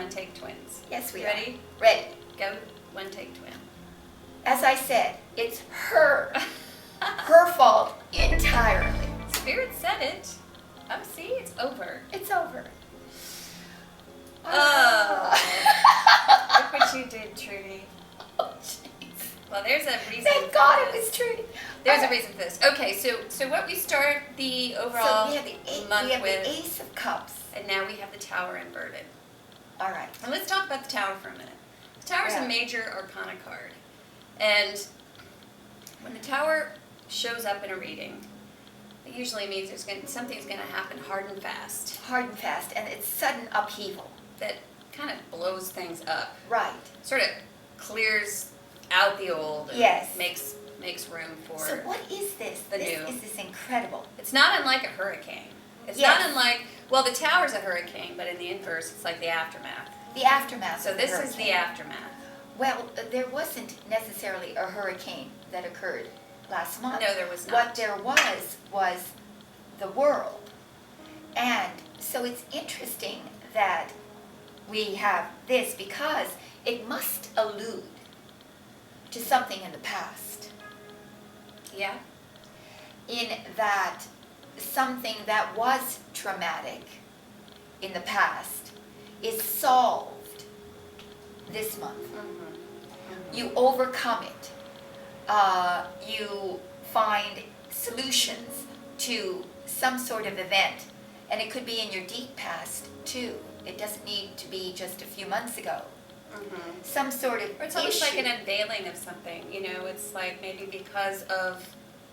one take twins. Yes, we Ready? are. Ready. Go one take twin. As I said, it's her fault entirely. Spirit said it. Oh, see, it's over. It's over. Oh. Look what you did, Trudy. Oh, jeez. Well, there's a reason. Thank God it was Trudy. There's a reason for this. Okay, so what we start the overall So we have the month with, the Ace of Cups. and now we have the Tower inverted. All right. And let's talk about the Tower for a minute. The Tower is Yeah. a major arcana card. And when the Tower shows up in a reading, it usually means something's going to happen hard and fast. Hard and fast, and it's sudden upheaval. That kind of blows things up. Right. Sort of clears out the old and Yes. makes room for So what is this? the new. This is incredible. It's not unlike a hurricane. It's Yes. not unlike, well, the Tower's a hurricane, but in the inverse, it's like the aftermath. The aftermath. So of this the is the hurricane. aftermath. Well, there wasn't necessarily a hurricane that occurred last month. No, there was not. What there was the world. And so it's interesting that we have this because it must allude to something in the past. Yeah? In that something that was traumatic in the past is solved this month. You overcome it. You find solutions to some sort of event. And it could be in your deep past, too. It doesn't need to be just a few months ago. Some sort of Or it's almost issue. like an unveiling of something, it's like maybe because of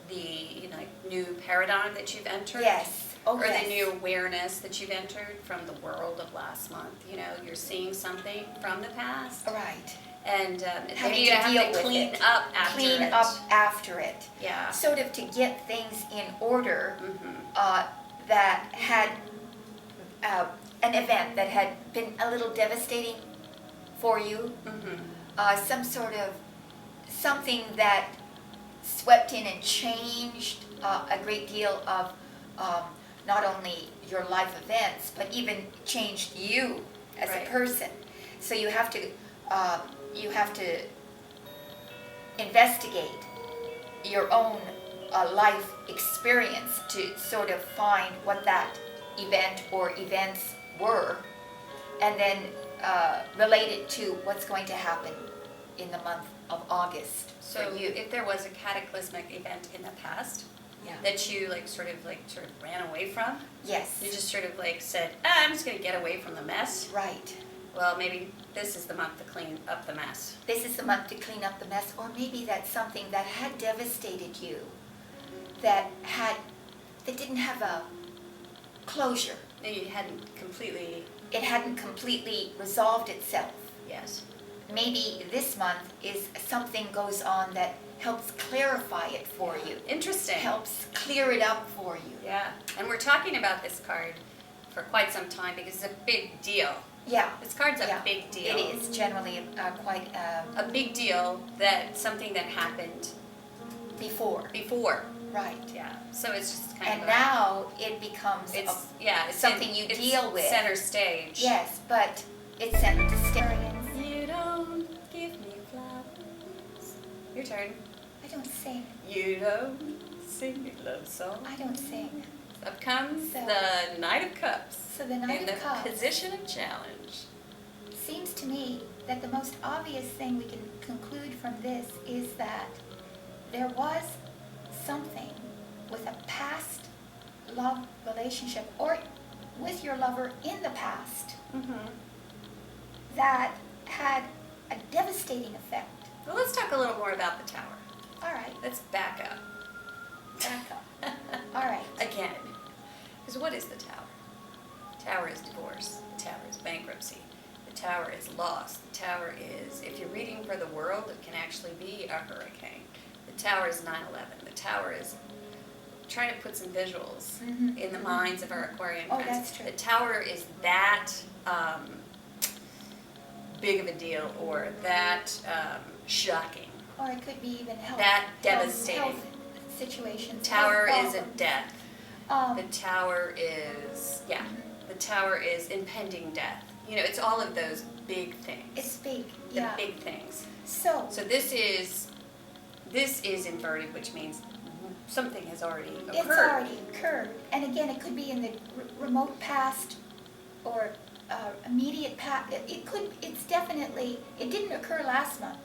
the new paradigm that you've entered. Yes. Oh, or yes. the new awareness that you've entered from the world of last month. You're seeing something from the past. Right. And Having maybe you to have deal to with clean it. up after Clean it. up after it. Yeah. Sort of to get things in order Mm-hmm. that had an event that had been a little devastating for you. Mm-hmm. Some sort of something that swept in and changed a great deal of not only your life events, but even changed you as Right. a person. So you have to investigate your own life experience to sort of find what that event or events were, and then relate it to what's going to happen in the month of August So for you. if there was a cataclysmic event in the past Yeah. that you sort of ran away from, Yes. you just sort of said, I'm just going to get away from the mess. Right. Well, maybe this is the month to clean up the mess. This is the month to clean up the mess, or maybe that's something that had devastated you, that didn't have a closure. You hadn't completely, It hadn't completely resolved itself. yes. Maybe this month is something goes on that helps clarify it for you. Interesting. Helps clear it up for you. Yeah. And we're talking about this card for quite some time because it's a big deal. Yeah. This card's a Yeah. big deal. It is generally quite A big deal something that happened before. before. Right. Yeah. So it's just kind And of now it becomes it's it's something you deal with. Center stage. Yes, but it's centered to stay. You don't give me flowers. Your turn. I don't sing. You don't sing me love song. I don't sing. Up comes So- the Knight of Cups. So the Knight in of the Cups. position of challenge. Seems to me that the most obvious thing we can conclude from this is that there was something with a past love relationship or with your lover in the past that had a devastating effect. Well, let's talk a little more about the Tower. All right, Let's back up. back up. All right. Again. Because what is the Tower? The Tower is divorce. The Tower is bankruptcy. The Tower is loss. The Tower is, if you're reading for the world, it can actually be a hurricane. The Tower is 9/11. The Tower is, trying to put some visuals in the minds of our Aquarian Oh, friends. that's true. The Tower is that big of a deal or that shocking. Or it could be even health. That devastating. Health situations. Tower health is a problems. death. The Tower is, the Tower is impending death. it's all of those big things. It's big, The yeah. big things. So this is inverted, which means something has already occurred. it's already occurred. And again, it could be in the remote past or immediate past. It's definitely, it didn't occur last month.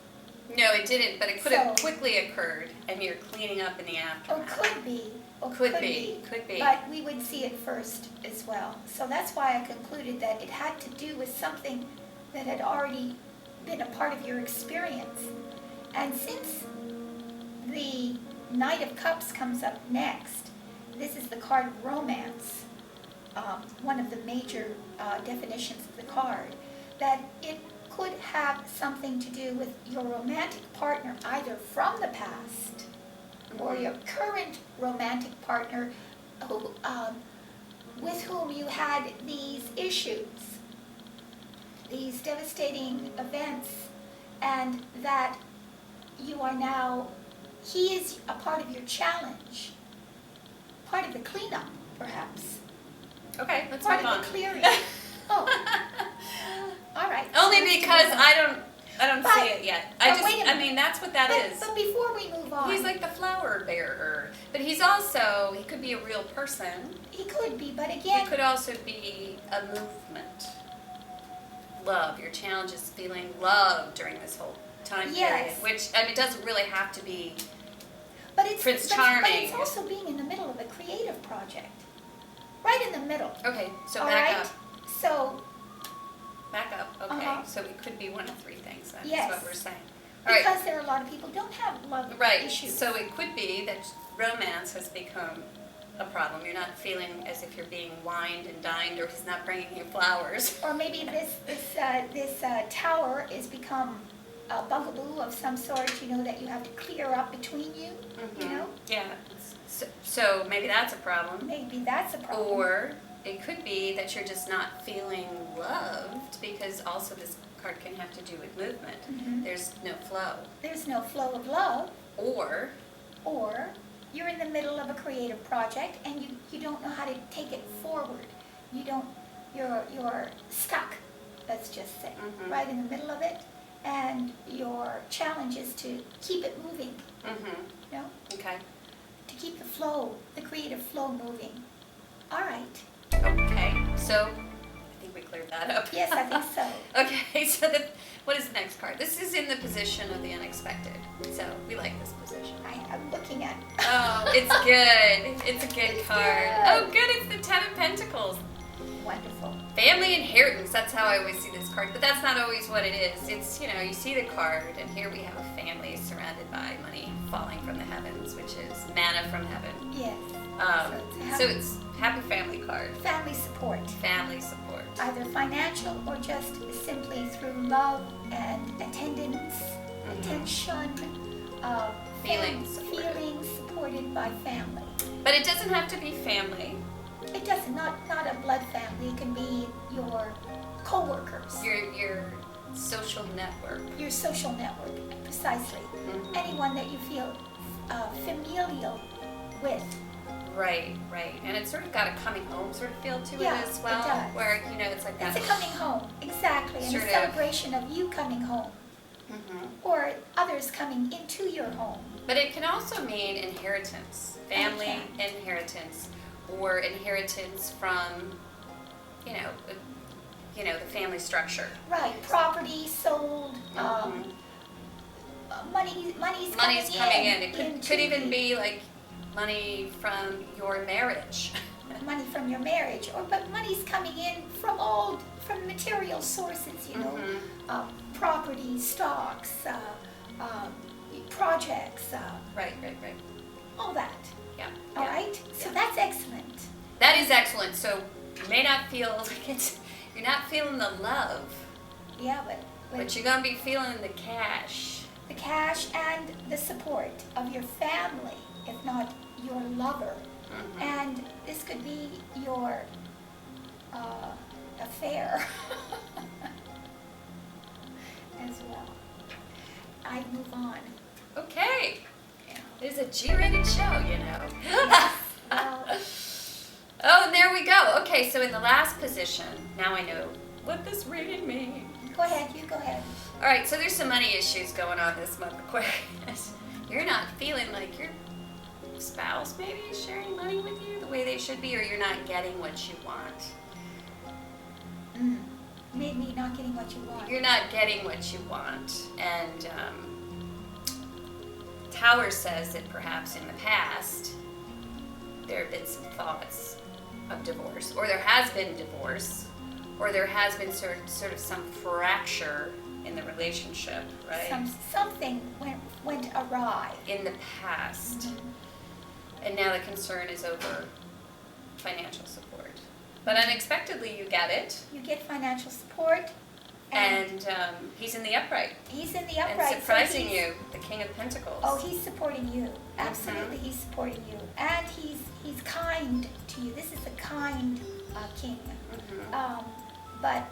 No, it didn't, but it could have So- quickly occurred, and you're cleaning up in the Or aftermath. could be. Or Could be. But we would see it first as well. So that's why I concluded that it had to do with something that had already been a part of your experience. And since the Knight of Cups comes up next, this is the card romance, one of the major definitions of the card, that it could have something to do with your romantic partner, either from the past or your current romantic partner who, with whom you had these issues, these devastating events, and that you are now, he is a part of your challenge, part of the cleanup, perhaps, Okay, let's part move of on. the clearing. Oh, all right. Only So let's because move on. I don't But- see it yet. but wait a minute. I mean, that's what that is. But before we move on, He's like the flower bearer, but he could be a real person. he could be, but It again, could also be a movement. Love. Your challenge is feeling love during this whole time period, Yes. which, I mean, it doesn't really have to be. but it's Prince but Charming. it's also being in the middle of a creative project, right in the middle. Okay, so All back right. up. So Back up. Okay, Uh-huh. so it could be one of three things. That's Yes. what we're saying. All right. because there are a lot of people who don't have love Right. issues. So it could be that romance has become a problem. You're not feeling as if you're being wined and dined, or he's not bringing you flowers. Or maybe this tower has become a bugaboo of some sort, that you have to clear up between you, Mhm. Yeah. So maybe that's a problem. Maybe that's a problem. Or it could be that you're just not feeling loved, because also this card can have to do with movement. Mhm. There's no flow. There's no flow of love, Or or you're in the middle of a creative project and you don't know how to take it forward. You're stuck, let's just say, Mhm. right in the middle of it, and your challenge is to keep it moving, okay. to keep the flow, the creative flow moving. All right. Okay. So I think we cleared that up. Yes, I think so. Okay, so what is the next card? This is in the position of the unexpected. So we like this position. I'm looking at. Oh, it's good. It's a good It's card. good. Oh, good. It's the Ten of Pentacles. Wonderful. Family inheritance. That's how I always see this card. But that's not always what it is. It's, you see the card, and here we have a family surrounded by money falling from the heavens, which is manna from heaven. Yes. So it's happy family card. Family support, Family support. either financial or just simply through love and attendance, attention, Feelings supported. feelings supported by family. But it doesn't have to be family. It doesn't, not a blood family. It can be your co-workers, Your social network. your social network, precisely. Mhm. Anyone that you feel familial with. Right. And it's sort of got a coming home sort of feel to Yeah, it as well. it does. Where, it's like that. It's a coming home, exactly, and Sort a of. celebration of you coming home, Mhm. or others coming into your home. But it can also mean inheritance. Family inheritance. Or inheritance from, the family structure. Right, property sold, Mhm. money's Money's coming in. It into could even the- be like money from your marriage. money from your marriage, but money's coming in from material sources, Mhm. Property, stocks, projects, Right. all that. Yeah. All right, so Yeah. that's excellent. That is excellent. So you may not feel like you're not feeling the love, Yeah, but you're gonna be feeling the cash. the cash and the support of your family, if not your lover. Mhm. And this could be your affair as well. I move on. Okay. It's a G-rated show, Well, Oh, and there we go. Okay, so in the last position, now I know what this reading means. Go ahead, you go ahead. All right, so there's some money issues going on this month, Aquarius. You're not feeling like your spouse maybe is sharing money with you the way they should be, or you're not getting what you want. Maybe not getting what you want. You're not getting what you want. And Tower says that perhaps in the past there have been some thoughts of divorce, or there has been divorce, or there has been sort of some fracture in the relationship, right? Something went awry. In the past. And now the concern is over financial support. But unexpectedly, you get it. You get financial support. And he's in the upright. He's in the upright. And surprising you, the King of Pentacles. Oh, he's supporting you. Absolutely, he's supporting you. And he's kind to you. This is a kind king. But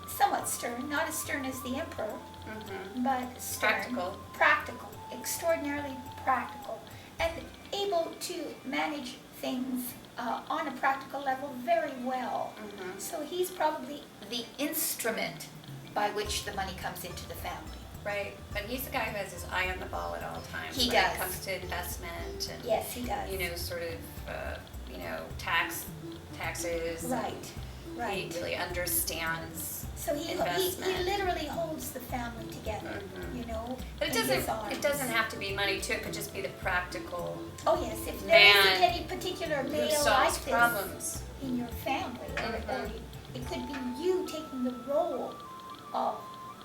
somewhat stern. Not as stern as the Emperor, but stern. Practical. Extraordinarily practical. And able to manage things on a practical level very well. So he's probably the instrument by which the money comes into the family. Right, but he's the guy who has his eye on the ball at all times. He when does. it comes to investment and Yes, he does. you know, sort of taxes. Right. He really understands So he literally holds the family together, you know. But it doesn't have to be money too. It could just be the practical. Oh yes, if there isn't any particular who male solves like this problems. in your family, or it could be you taking the role of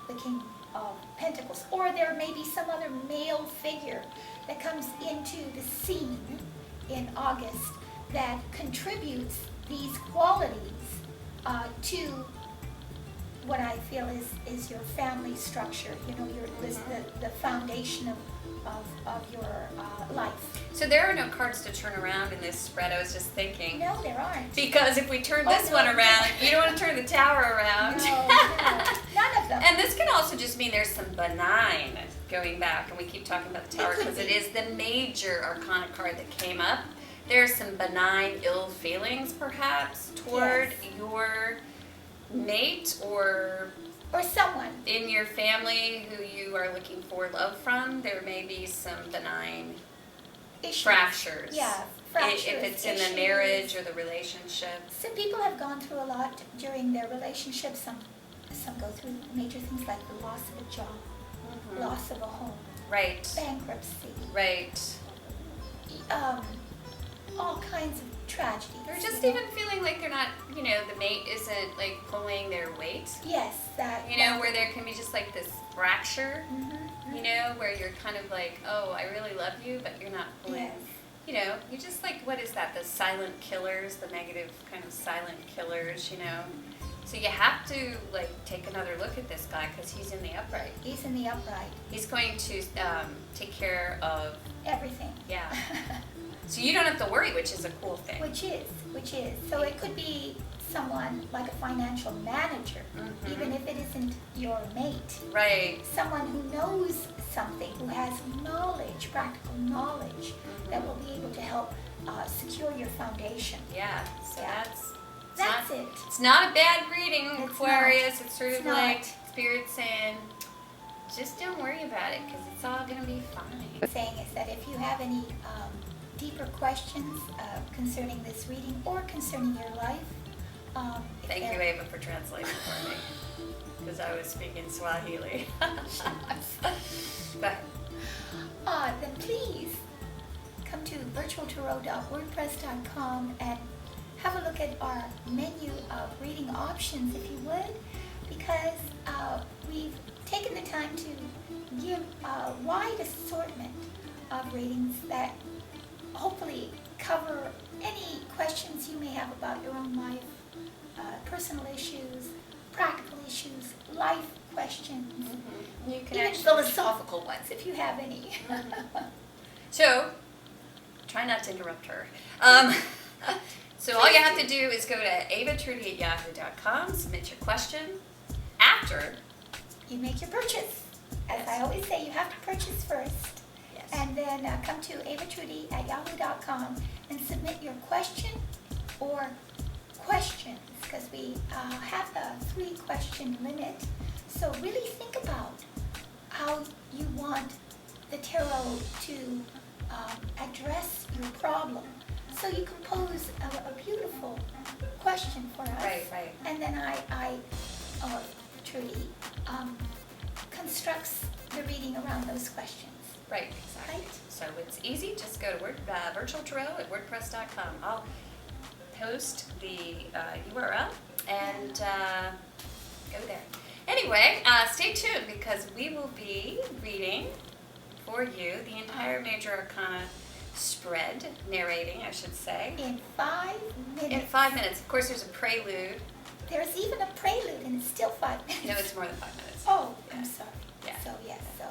the King of Pentacles, or there may be some other male figure that comes into the scene in August that contributes these qualities to what I feel is your family structure, you know, the foundation of your life. So there are no cards to turn around in this spread, I was just thinking. No, there aren't. Because if we turn this one around, you don't want to turn the Tower around. No, none of them. And this can also just mean there's some benign going back, and we keep talking about the Tower because it is the major arcana card that came up. There's some benign ill feelings, perhaps, toward your mate or someone in your family who you are looking for love from. There may be some benign issues. fractures. Yeah, fractures. If it's in the marriage or the relationship. Some people have gone through a lot during their relationship. Some go through major things like the loss of a job, loss of a home, Right. bankruptcy, Right. all kinds of tragedies. Or just even feeling like they're not, the mate isn't like pulling their weight. Yes, that. Where there can be just like this fracture, where you're kind of like, oh, I really love you, but you're not pulling. Yes. You're just like, what is that? The silent killers, the negative kind of silent killers, So you have to like take another look at this guy because he's in the upright. He's in the upright. He's going to take care of everything. Yeah. So you don't have to worry, which is a cool thing. Which is. So it could be someone like a financial manager, even if it isn't your mate. Right. Someone who knows something, who has knowledge, practical knowledge, that will be able to help secure your foundation. Yeah. So that's it. It's not a bad reading, Aquarius. Not. It's sort of like Spirit saying, just don't worry about it because it's all going to be fine. Saying is that if you have any deeper questions concerning this reading or concerning your life. Thank you, Ava, for translating for me, because I was speaking Swahili. But then please come to virtualtarot.wordpress.com and have a look at our menu of reading options, if you would, because we've taken the time to give a wide assortment of readings that hopefully cover any questions you may have about your own life, personal issues, practical issues, life questions, you can even philosophical ones if you have any. So, try not to interrupt her. So all you have to do is go to avatrudy@yahoo.com, submit your question. After you make your purchase, as I always say, you have to purchase first. And then come to avatrudy@yahoo.com and submit your question or questions, because we have the 3-question limit. So really think about how you want the tarot to address your problem. So you can pose a beautiful question for us. Right. And then or Trudy, constructs the reading around those questions. Right, exactly. Right. So it's easy. Just go to Virtual Tarot at WordPress.com. I'll post the URL and go there. Anyway, stay tuned because we will be reading for you the entire Major Arcana spread, narrating, I should say. In 5 minutes. In 5 minutes. Of course, there's a prelude. There's even a prelude, and it's still 5 minutes. No, it's more than 5 minutes. Oh, Yeah. I'm sorry. Yeah. So, yes, so